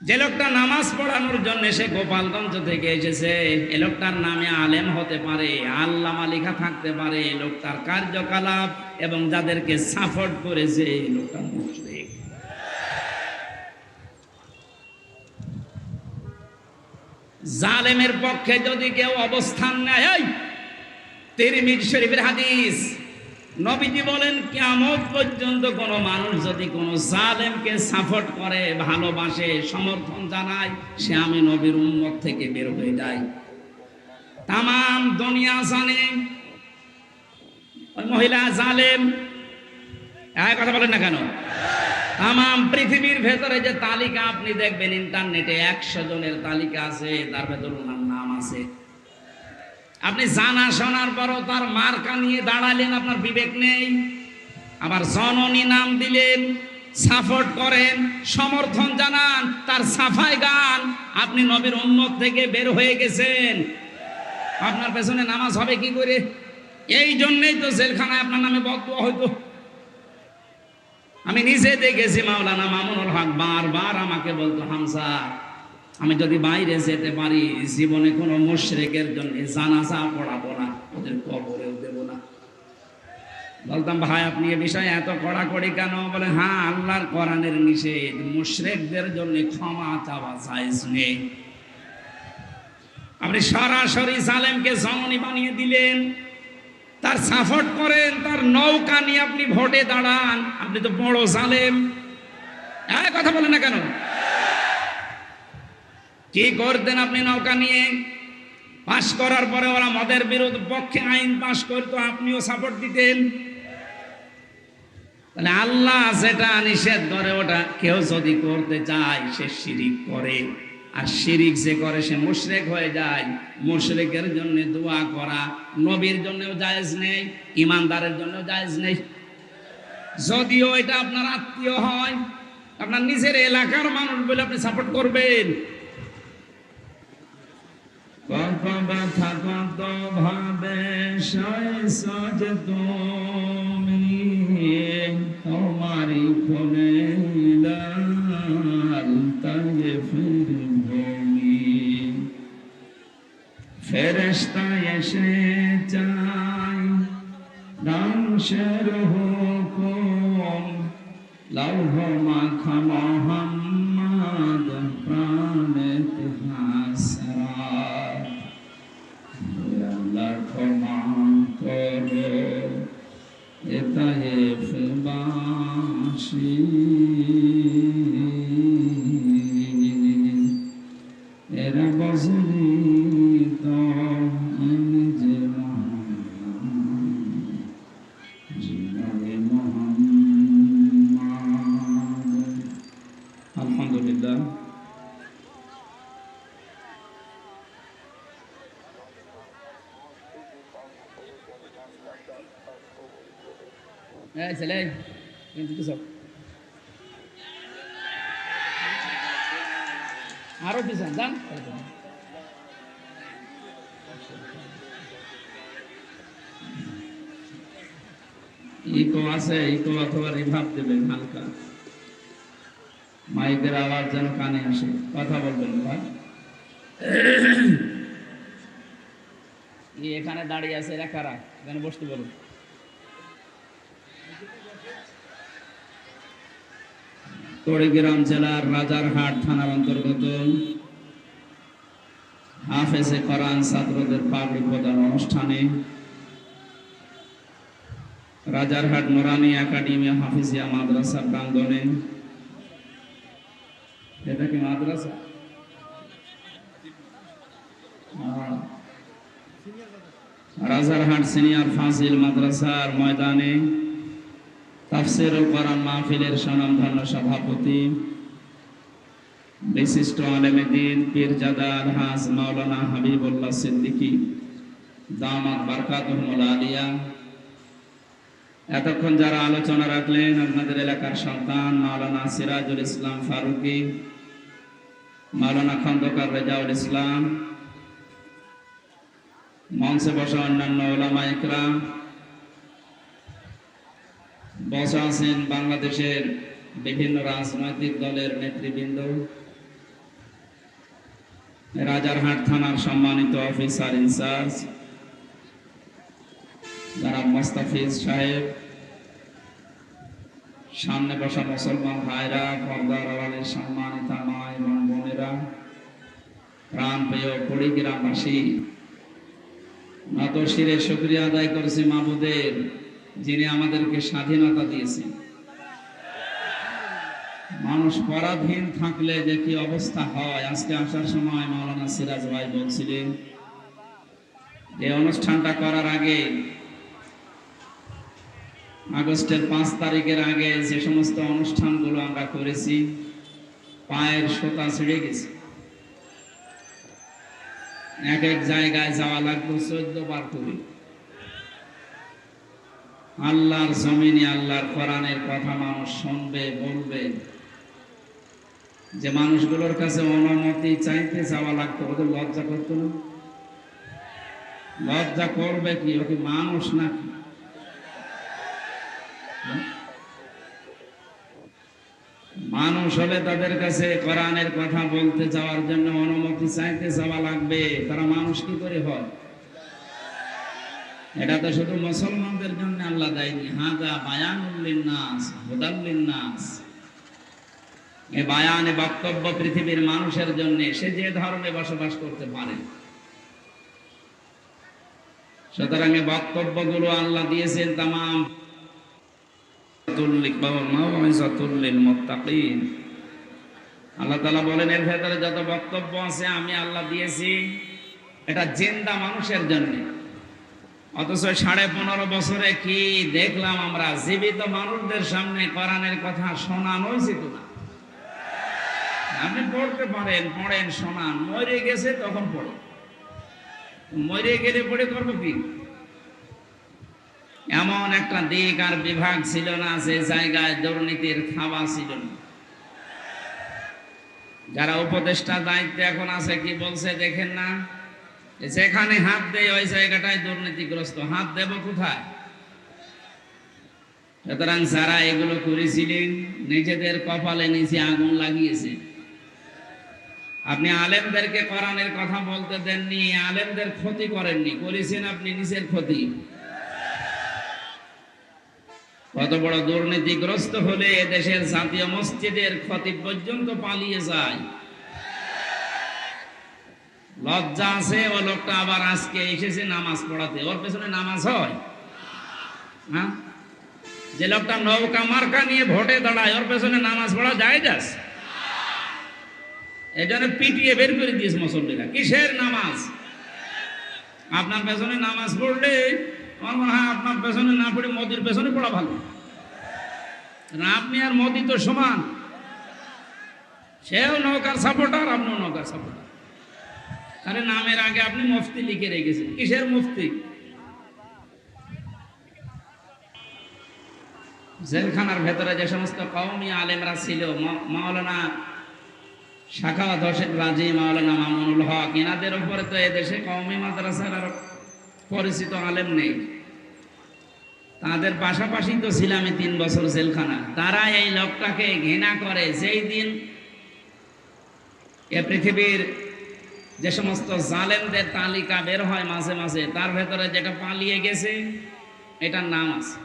যে লোকটা নামাজ পড়ানোর জন্য সে গোপালগঞ্জ থেকে এসেছে, এ লোকটার নামে আলেম হতে পারে, আল্লামা লেখা থাকতে পারে, লোকটার কার্যকলাপ এবং যাদেরকে সাপোর্ট করেছে এই লোকটা মুশরিক। জালেমের পক্ষে যদি কেউ অবস্থান নেয়, এই তিরমিজি শরীফের হাদিস, নবীজি বলেন কিয়ামত পর্যন্ত কোন মানুষ যদি কোন জালেমকে সাপোর্ট করে, ভালোবাসে, সমর্থন জানায়, সে আমি নবীর উম্মত থেকে বের হয়ে যায়। তামাম দুনিয়া জানে ওই মহিলা জালেম, এই কথা বলেন না কেন? তামাম পৃথিবীর ভেতরে যে তালিকা আপনি দেখবেন ইন্টারনেটে 100 জনের তালিকা আছে, তার ভেতর ওনার নাম আছে। আপনি জানা শোনার পরও তার মার্কা নিয়ে দাঁড়ালেন, আপনার বিবেক নেই। আবার জননী নাম দিলেন, সাপোর্ট করেন, সমর্থন জানান, তার সাফাই গান, আপনি নবীর উম্মত থেকে বের হয়ে গেছেন। আপনার পেছনে নামাজ হবে কি করে? এই জন্যই তো জেলখানায় আপনার নামে বদদুয়া হইতো। আমি নিজে দেখেছি, মাওলানা মামুনুল হক বারবার আমাকে বলতো, হামজা আমি যদি বাইরে যেতে পারি জীবনে কোনো মুশরিকের জন্য জানাজা পড়াবো না, ওদের কবরেও দেব না। বলতাম, ভাই আপনি এ বিষয়ে এত কড়াকড়ি কেন? বলে, হ্যাঁ আল্লাহর কোরআনের নিষেধ, মুশরিকদের জন্য ক্ষমা চাওয়া জায়েজ নেই। আপনি সরাসরি জালেমকে জননী বানিয়ে দিলেন, তার সাপোর্ট করেন, তার নৌকা নিয়ে আপনি ভোটে দাঁড়ান, আপনি তো বড় জালেম। কথা বলেন না কেন? কি করতেন আপনি নৌকা নিয়ে? পাশ করার পরে ওরা মদের বিরোধ পক্ষে আইন পাশ করতো, আপনিও সাপোর্ট দিতেন। তাহলে আল্লাহ যেটা নিষেধ করে ওটা কেউ যদি করতে চায় সে শিরিক করে, আর শিরিক যে করে সে মুশরিক হয়ে যায়। মুশরিকের জন্য দোয়া করা নবীর জন্যও জায়েজ নেই, ইমানদারের জন্যও জায়েজ নেই। যদিও এটা আপনার আত্মীয় হয়, আপনার নিজের এলাকার মানুষ বলে আপনি সাপোর্ট করবেন। কত ব্যথা কত ভাবে সাজে তুমি, তোমারই ফলে তায়ে ফিরবি। ফেরেশতা এসে চাই ধ্বংসের হুকুম, লৌহ মাখা মোহাম্মদ প্রাণে হাসরা। আল্লাহ ক্ষমা করো এ তায়েফবাসী, এরা বজনি তো আমি যে আলহামদুলিল্লাহ। ছেলে আরো পিছন যান। ইকো আছে, ইকো অথবা রিভাব দেবেন হালকা, মাইকের আওয়াজ যেন কানে আসে। কথা বলবেন ভাই। এখানে দাঁড়িয়ে আছে এরা কারা? এখানে বসতে বলুন। কুড়িগ্রাম জেলার রাজারহাট থানার অন্তর্গত হাফেজে কোরআন ছাত্রদের পাগড়ি প্রদান অনুষ্ঠানে রাজারহাট নুরানি একাডেমি হাফিজিয়া মাদ্রাসা প্রাঙ্গণে, এটা কি মাদ্রাসা? রাজারহাট সিনিয়র ফাজিল মাদ্রাসার ময়দানে তাফসীরুল কোরআন মাহফিলের স্বনামধন্য সভাপতি বিশিষ্ট আলেমে দ্বীন পীরজাদা আলহাজ মাওলানা হাবিবুল্লাহ সিদ্দিকী দামাত বারকাতুহুল আলিয়া, এতক্ষণ যারা আলোচনা রাখলেন আপনাদের এলাকার সন্তান মাওলানা সিরাজুল ইসলাম ফারুকী, মাওলানা খন্দকার রেজাউল ইসলাম, মঞ্চে বসা অন্যান্য উলামা ইকরাম, বসা আছেন বাংলাদেশের বিভিন্ন রাজনৈতিক দলের নেতৃবৃন্দ, রাজারহাট থানার সম্মানিত অফিসার ইনচার্জ জনাব মোস্তাফিজ সাহেব, সামনে বসা মুসলমান ভাইরা, পর্দার আড়ালের সম্মানিত মা এবং বোনেরা, প্রাণপ্রিয় কুড়িগ্রামবাসী, নত শিরে শুকরিয়া আদায় করছি মাবুদের, যিনি আমাদেরকে স্বাধীনতা দিয়েছেন। মানুষ পরাধীন থাকলে যে কি অবস্থা হয়, আজকে আসার সময় মাওলানা সিরাজ ভাই বলছিলেন এই অনুষ্ঠানটা করার আগে, আগস্টের 5 তারিখের আগে যে সমস্ত অনুষ্ঠানগুলো আমরা করেছি, পায়ের সোতা ছিঁড়ে গেছে। এক এক জায়গায় যাওয়া লাগলো 14 বার করে। আল্লাহর জমিনে আল্লাহর কোরআনের কথা মানুষ শুনবে, বলবে, যে মানুষগুলোর কাছে অনুমতি চাইতে যাওয়া লাগতো, ওদের লজ্জা করতো না? লজ্জা করবে কি? ওকে মানুষ নাকি? মানুষ হলে তাদের কাছে কোরআনের কথা বলতে যাওয়ার জন্য অনুমতি চাইতে যাওয়া লাগবে। তারা মানুষ কি করে হয়? এটা তো শুধু মুসলমানদের জন্য আল্লাহ দেয়নি। হাযা বায়ানুল লিন্নাস হুদাল লিন্নাস, এই বায়ান, বক্তব্য পৃথিবীর মানুষের জন্য, সে যে ধর্মে বসবাস করতে পারে। সুতরাং এই বক্তব্যগুলো আল্লাহ দিয়েছেন তামাম আল্লাহ তাআলা বলেন এর ভেতরে যত বক্তব্য আছে আমি আল্লাহ দিয়েছি এটা জিন্দা মানুষের জন্য। অথচ 15.5 বছরে কি দেখলাম আমরা, জীবিত মানুষদের সামনে কোরআনের কথা শোনানো উচিত না। আপনি পড়তে পারেন, পড়েন, শোনান, মরে গেছে তখন পড়ো, মরে গেলে পড়ে করবো কি? এমন একটা দিক আর বিভাগ ছিল না যে জায়গায় দুর্নীতির থাবা ছিল না। যারা উপদেষ্টা দায়িত্বে এখন আছে কি বলছে দেখেন না, যেখানে হাত দেয় ওই জায়গাটাই দুর্নীতিগ্রস্ত। হাত দেব কোথায়? সুতরাং যারা এগুলো করেছিলেন নিজেদের কপালে নিচে আগুন লাগিয়েছে। আপনি আলেমদেরকে কোরআনের কথা বলতে দেননি, আলেমদের ক্ষতি করেননি, করেছেন আপনি নিজের ক্ষতি। কত বড় দুর্নীতিগ্রস্ত হলে এদেশের জাতীয় মসজিদের খতিব পর্যন্ত পালিয়ে যায়। লজ্জা আছে ও লোকটা আবার আজকে এসেছে নামাজ পড়াতে, ওর পেছনে নামাজ হয়? হ্যাঁ, যে লোকটা নৌকা মার্কা নিয়ে ভোটে দাঁড়ায় ওর পেছনে নামাজ পড়া যায়? যাস এই জন্য পিটিয়ে বের করে দিয়েছে মুসল্লিরা। কিসের নামাজ? আপনার পেছনে নামাজ পড়লে আমার মনে হয় আপনার পেছনে না পড়ে মোদির পেছনে পড়া ভালো। আপনি আর মোদি তো সমান, সেও নৌকার সাপোর্টার, আপনিও নৌকার সাপোর্টার। তাহলে নামের আগে আপনি মুফতি লিখে রেখেছেন। কিসের মুফতি? জেলখানার ভেতরে যে সমস্ত কওমি আলেমরা ছিল, মাওলানা শাখাওয়াত হোসেন রাজি, মাওলানা মামুনুল হক, এনাদের উপরে তো এদেশে কওমি মাদ্রাসার আর পরিচিত আলেম নেই। তাদের পাশাপাশি তো ছিলাম 3 বছর জেলখানা। তারা এই লোকটাকে ঘৃণা করে। যেই দিন এ পৃথিবীর যে সমস্ত জালেমদের তালিকা বের হয় মাঝে মাঝে, তার ভেতরে যেটা পালিয়ে গেছে এটার নাম আছে।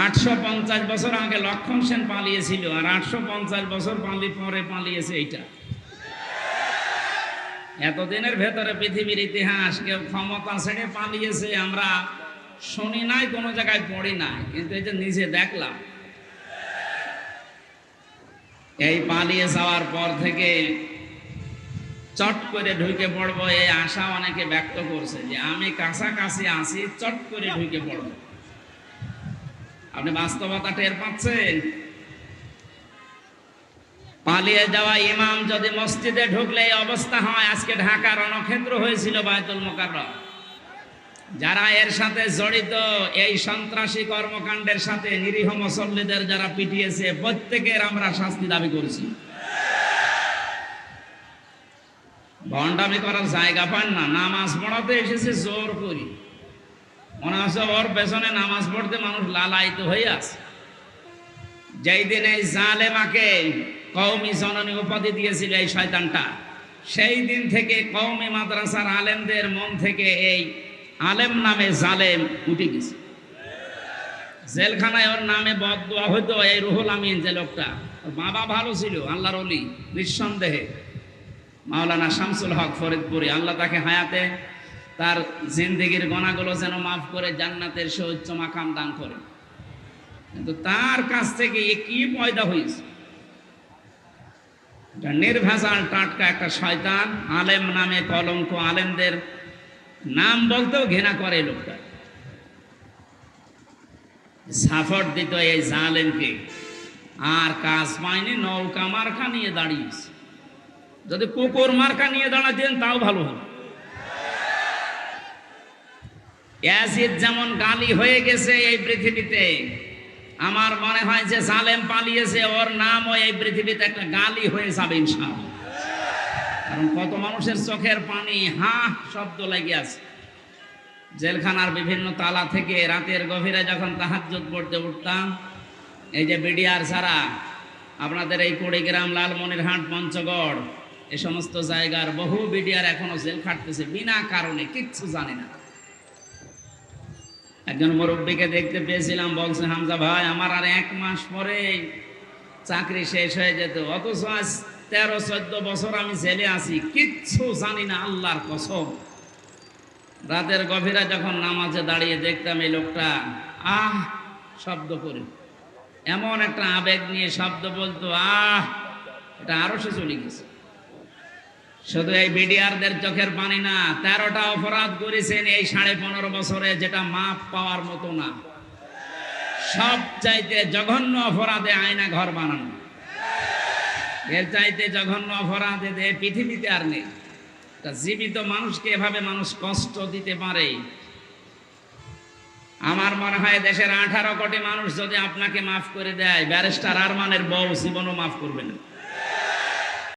850 বছর আগে লক্ষণ সেন পালিয়েছিল, আর 850 বছর পরে পালিয়েছে এইটা। এতদিনের ভেতরে পৃথিবীর ইতিহাস কেউ ক্ষমতা ছেড়ে পালিয়েছে আমরা শুনি নাই, কোনো জায়গায় পড়ি নাই, কিন্তু এই যে নিজে দেখলাম। এই পালিয়ে যাওয়ার পর থেকে চট করে ঢুকে পড়বো এই আশা অনেকে ব্যক্ত করছে, যে আমি কাছাকাছি আছি, চট করে ঢুকে পড়বো। আপনি বাস্তবতা টের পাচ্ছেন? পালিয়ে যাওয়া ইমাম যদি মসজিদে ঢুকলে এই অবস্থা হয়। আজকে ঢাকা রণক্ষেত্র হয়েছিল বায়তুল মুকাররম। যারা এর সাথে জড়িত, এই সন্ত্রাসী কর্মকাণ্ডের সাথে নিরীহ মুসল্লিদের যারা পিটিয়েছে, প্রত্যেকের আমরা শাস্তি দাবি করছি। ভণ্ডামি করার জায়গা পান না, নামাজ পড়াতে এসেছে জোর করি। মনে হচ্ছে ওর পেছনে নামাজ পড়তে মানুষ লালায়িত হয়ে আছে। যেই দিন এই জালেমাকে কওমি জননী উপাধি দিয়েছিল এই শয়তানটা, সেই দিন থেকে কওমি মাদ্রাসার আলেমদের মন থেকে এই আলেম নামে জালেম উঠে গেছে। জেলখানায় ওর নামে বদদোয়া হইতো। এই রুহুল আমিন যে লোকটা, ওর বাবা ভালো ছিল, আল্লাহর ওলি নিঃসন্দেহে, মাওলানা শামসুল হক ফরিদপুরি। আল্লাহ তাকে হায়াতে তার জিন্দেগির গোনাগুলো যেন মাফ করে জান্নাতের সুউচ্চ মাকাম দান করে। কিন্তু তার কাছ থেকে কি পয়দা হয়েছে, এটা নির্ভেজাল টাটকা একটা শয়তান, আলেম নামে কলঙ্ক। আলেমদের নাম বলতেও ঘৃণা করে লোকটা। সাপোর্ট দিত এই জালেমকে, আর কাজ পায়নি, নৌকা মার্কা নিয়ে দাঁড়িয়েছে। যদি কুকুর মার্কা নিয়ে দাঁড়াতেন তাও ভালো হতো। ইয়াজিদ যেমন গালি হয়ে গেছে এই পৃথিবীতে, আমার মনে হয় যে জালেম পালিয়েছে, ওর নামও এই পৃথিবীতে একটা গালি হয়ে যাবে ইনশাআল্লাহ। কারণ কত মানুষের চোখের পানি হা শব্দ লেগে আছে। জেলখানার বিভিন্ন তালা থেকে রাতের গভীরে যখন তাহাজ্জুদ পড়তে উঠতাম, এই যে বিডিআর ছাড়া আপনাদের এই কুড়িগ্রাম, লালমনিরহাট, পঞ্চগড় এই সমস্ত জায়গার বহু বিডিআর এখনো জেল খাটতেছে বিনা কারণে, কিচ্ছু জানে না। একজন মুরব্বীকে দেখতে পেয়েছিলাম, বলছে হামজা ভাই আমার আর 1 মাস পরে চাকরি শেষ হয়ে যেত, অথচ আজ 13-14 বছর আমি জেলে আছি, কিচ্ছু জানি না, আল্লাহর কসম। রাতের গভীরে যখন নামাজে দাঁড়িয়ে দেখতাম এই লোকটা আহ শব্দ করে, এমন একটা আবেগ নিয়ে শব্দ বলতো, এটা আরো সে চলে গেছে। শুধু এই বিডিআরদের চোখের পানি না, 13টা অপরাধ করেছেন এই 15.5 বছরে, যেটা মাপ পাওয়ার মতো না। সব চাইতে জঘন্য অপরাধে আয়না ঘর বানানো, এর চাইতে জঘন্য অপরাধে পৃথিবীতে আর নেই। জীবিত মানুষকে এভাবে মানুষ কষ্ট দিতে পারে। আমার মনে হয় দেশের 18 কোটি মানুষ যদি আপনাকে মাফ করে দেয়, ব্যারিস্টার আরমানের বউ জীবনও মাফ করবে না।